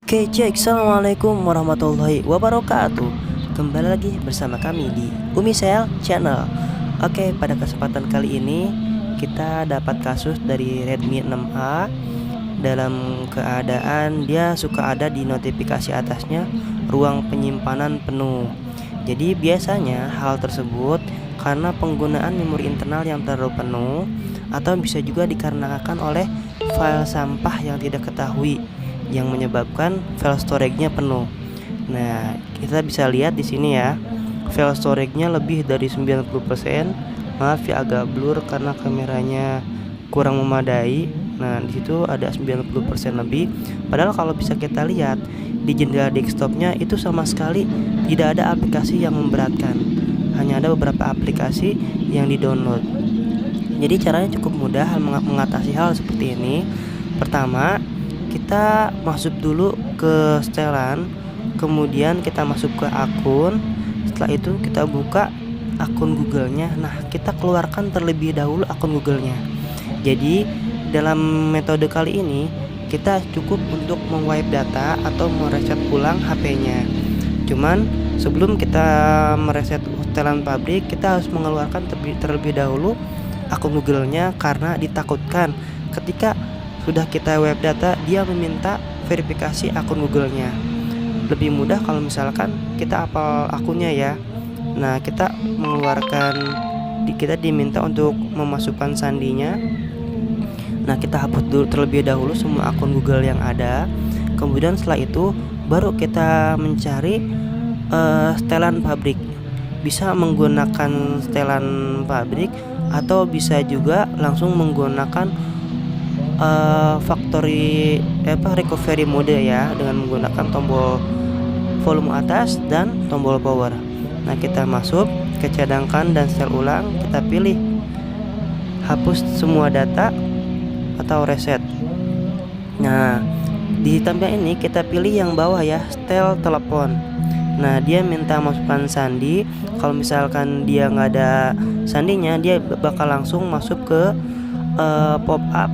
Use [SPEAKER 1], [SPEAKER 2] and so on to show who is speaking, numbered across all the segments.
[SPEAKER 1] Oke cek, assalamualaikum warahmatullahi wabarakatuh. Kembali lagi bersama kami di Umisel Channel. Oke, pada kesempatan kali ini kita dapat kasus dari Redmi 6A. Dalam keadaan dia suka ada di notifikasi atasnya ruang penyimpanan penuh. Jadi biasanya hal tersebut karena penggunaan memori internal yang terlalu penuh, atau bisa juga dikarenakan oleh file sampah yang tidak ketahui yang menyebabkan file storage-nya penuh. Nah, kita bisa lihat di sini ya. File storage-nya lebih dari 90%. Maaf ya agak blur karena kameranya kurang memadai. Nah, di situ ada 90% lebih. Padahal kalau bisa kita lihat di jendela desktopnya itu sama sekali tidak ada aplikasi yang memberatkan. Hanya ada beberapa aplikasi yang di-download. Jadi caranya cukup mudah mengatasi hal seperti ini. Pertama, kita masuk dulu ke setelan, kemudian kita masuk ke akun. Setelah itu kita buka akun Google-nya. Nah, kita keluarkan terlebih dahulu akun Google-nya. Jadi dalam metode kali ini kita cukup untuk meng-wipe data atau mereset ulang HP-nya. Cuman sebelum kita mereset setelan pabrik, kita harus mengeluarkan terlebih dahulu akun Google-nya, karena ditakutkan ketika sudah kita wipe data dia meminta verifikasi akun Google-nya. Lebih mudah kalau misalkan kita hafal akunnya ya. Nah, kita diminta untuk memasukkan sandinya. Nah, kita hapus dulu terlebih dahulu semua akun Google yang ada. Kemudian setelah itu baru kita mencari setelan pabrik. Bisa menggunakan setelan pabrik atau bisa juga langsung menggunakan recovery mode ya, dengan menggunakan tombol volume atas dan tombol power. Nah, kita masuk ke cadangkan dan setel ulang, kita pilih hapus semua data atau reset. Nah, di tampilan ini kita pilih yang bawah ya, setel telepon. Nah, dia minta masukkan sandi. Kalau misalkan dia nggak ada sandinya, dia bakal langsung masuk ke pop up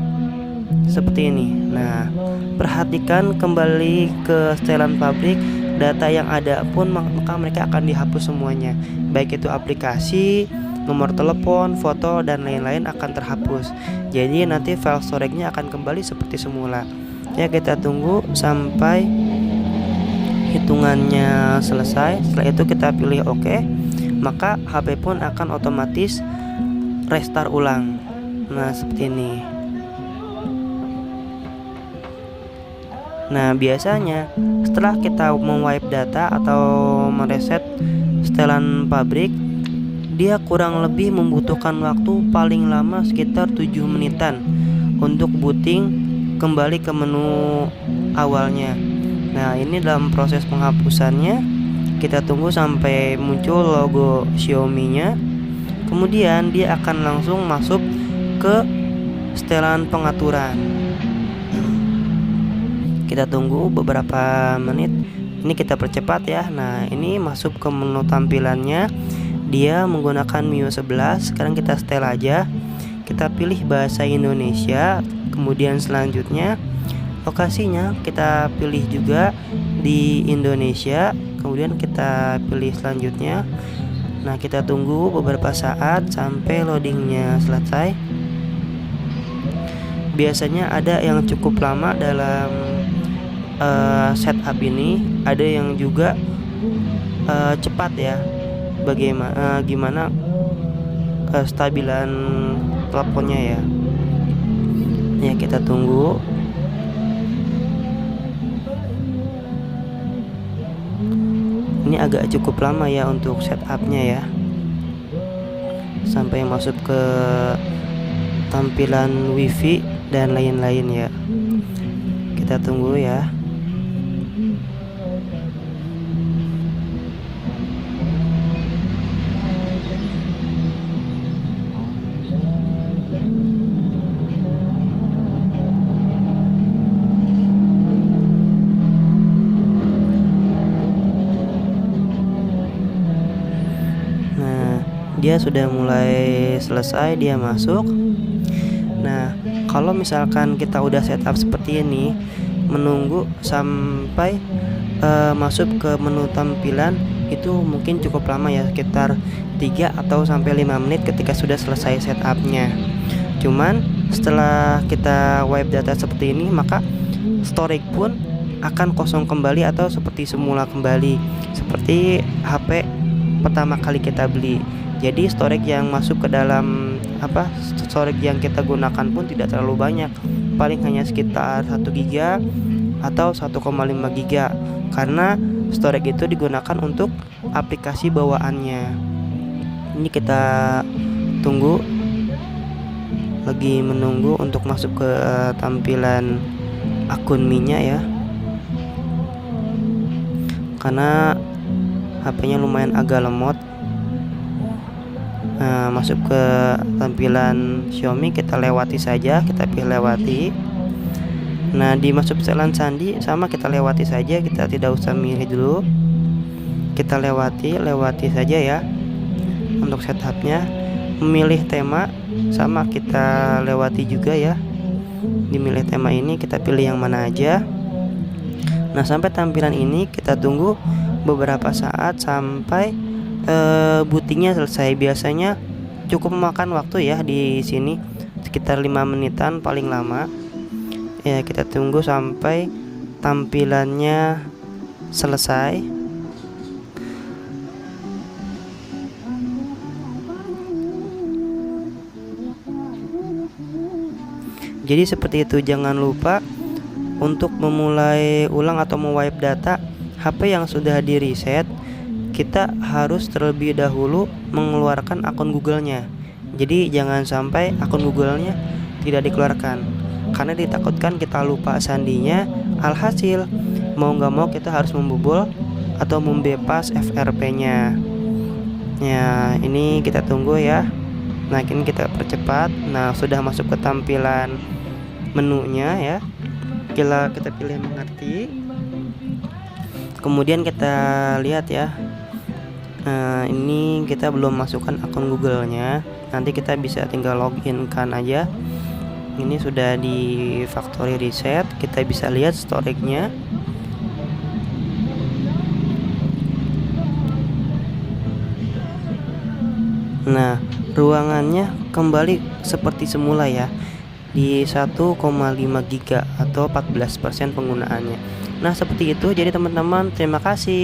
[SPEAKER 1] seperti ini. Nah, perhatikan kembali ke setelan pabrik, data yang ada pun maka mereka akan dihapus semuanya, baik itu aplikasi, nomor telepon, foto, dan lain-lain akan terhapus. Jadi nanti file storage-nya akan kembali seperti semula. Ya, kita tunggu sampai hitungannya selesai. Setelah itu kita pilih OK, maka HP pun akan otomatis restart ulang. Nah, seperti ini. Nah, biasanya setelah kita meng-wipe data atau mereset setelan pabrik, dia kurang lebih membutuhkan waktu paling lama sekitar 7 menitan untuk booting kembali ke menu awalnya. Nah, ini dalam proses penghapusannya kita tunggu sampai muncul logo Xiaomi-nya. Kemudian dia akan langsung masuk ke setelan pengaturan. Kita tunggu beberapa menit. Ini kita percepat ya. Nah, ini masuk ke menu tampilannya. Dia menggunakan MIUI 11. Sekarang kita setel aja. Kita pilih bahasa Indonesia. Kemudian selanjutnya lokasinya kita pilih juga di Indonesia. Kemudian kita pilih selanjutnya. Nah, kita tunggu beberapa saat sampai loadingnya selesai. Biasanya ada yang cukup lama dalam setup ini, ada yang juga cepat ya. Gimana stabilan teleponnya ya. Ya, kita tunggu. Ini agak cukup lama ya untuk setupnya ya, sampai masuk ke tampilan wifi dan lain-lain ya. Kita tunggu ya. Dia sudah mulai selesai, dia masuk. Nah, kalau misalkan kita udah setup seperti ini, menunggu sampai masuk ke menu tampilan itu mungkin cukup lama ya, sekitar 3 atau sampai 5 menit ketika sudah selesai setupnya. Cuman setelah kita wipe data seperti ini, maka storage pun akan kosong kembali atau seperti semula kembali, seperti HP pertama kali kita beli. Jadi storage yang masuk ke dalam storage yang kita gunakan pun tidak terlalu banyak, paling hanya sekitar 1 GB atau 1,5 GB, karena storage itu digunakan untuk aplikasi bawaannya. Ini kita tunggu, lagi menunggu untuk masuk ke tampilan akun Mi-nya ya, karena HP-nya lumayan agak lemot. Nah, masuk ke tampilan Xiaomi, kita lewati saja, kita pilih lewati. Nah, di masuk setelan sandi sama, kita lewati saja, kita tidak usah milih dulu, kita lewati saja ya. Untuk setupnya, memilih tema sama, kita lewati juga ya. Dimilih tema ini, kita pilih yang mana aja. Nah, sampai tampilan ini kita tunggu beberapa saat sampai bootingnya selesai. Biasanya cukup memakan waktu ya di sini sekitar 5 menitan paling lama. Ya, kita tunggu sampai tampilannya selesai. Jadi seperti itu, jangan lupa untuk memulai ulang atau mewipe data HP yang sudah di reset, kita harus terlebih dahulu mengeluarkan akun Google-nya. Jadi jangan sampai akun Google-nya tidak dikeluarkan, karena ditakutkan kita lupa sandinya, alhasil mau nggak mau kita harus membobol atau membypass FRP-nya. Ya, ini kita tunggu ya. Nah, ini kita percepat. Nah, sudah masuk ke tampilan menunya ya. Kita pilih mengerti. Kemudian kita lihat ya. Ini kita belum masukkan akun Google-nya. Nanti kita bisa tinggal login kan aja. Ini sudah di factory reset. Kita bisa lihat storage-nya. Nah, ruangannya kembali seperti semula ya, di 1,5 GB atau 14% penggunaannya. Nah, seperti itu. Jadi teman-teman, terima kasih.